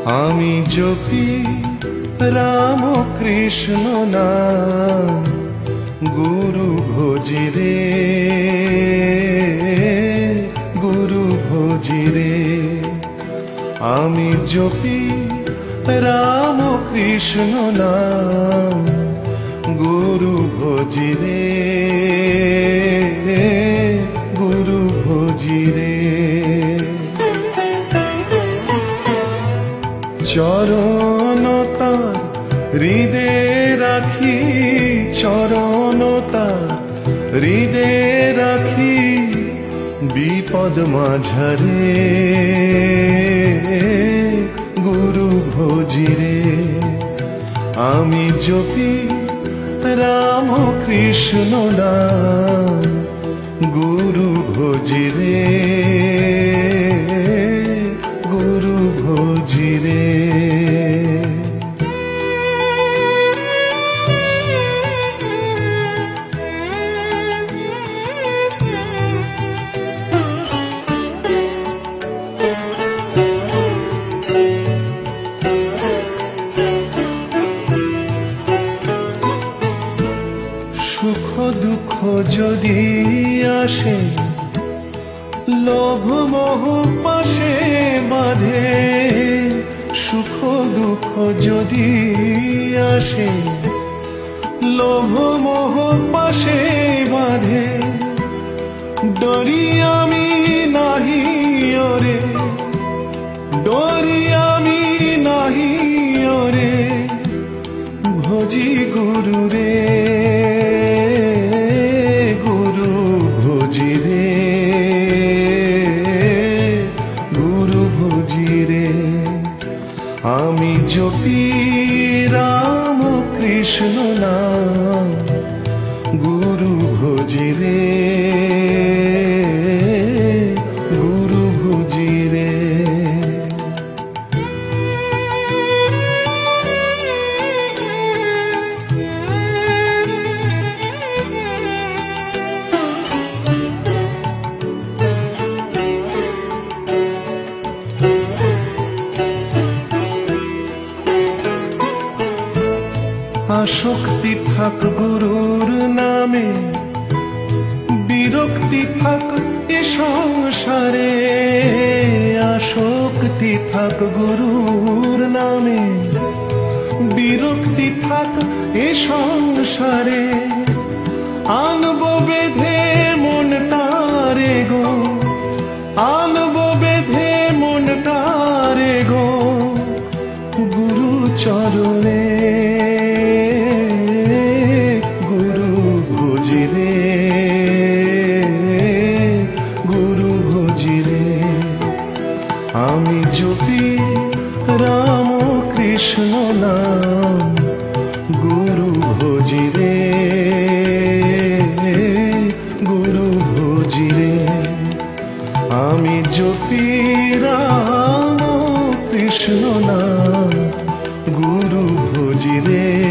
আমি জপি রাম কৃষ্ণ নাম গুরু ভজি রে, গুরু ভজি রে। আমি জপি রাম কৃষ্ণ নাম গুরু ভজি রে, গুরু ভজি রে। চরণ তার হৃদে রাখি, চরণ তার হৃদে রাখি, বিপদ মাঝারে গুরু ভজি রে। আমি জপি রাম কৃষ্ণ নাম গুরু ভজি রে, গুরু ভজি রে। সুখ দুঃখ যদি আসে, লোভ মোহ পাশে বাঁধে। সুখ দুঃখ যদি আসে, লোভ মোহ পাশে বাঁধে। ডরি আমি নাহি ওরে, ডরি আমি নাহি ওরে, ভজি গুরু রে, গুরু ভজি রে, গুরু ভজি রে। আমি জপি রাম কৃষ্ণ নাম গুরু ভজি রে, গুরু ভজি রে। আসক্তি থাক গুরুর নামে, বিরক্তি থাক এ সংসারে। আসক্তি থাক গুরুর নামে, বিরক্তি থাক এ সংসারে। আনবো বেঁধে মনটারে গো, আনবো বেঁধে মনটারে গো, গুরু চরণে, গুরু ভজি রে, গুরু ভজি রে। আমি জপি রাম কৃষ্ণ নাম গুরু ভজি রে, গুরু ভজি রে। আমি জপি রাম কৃষ্ণ নাম গুরু ভজি রে।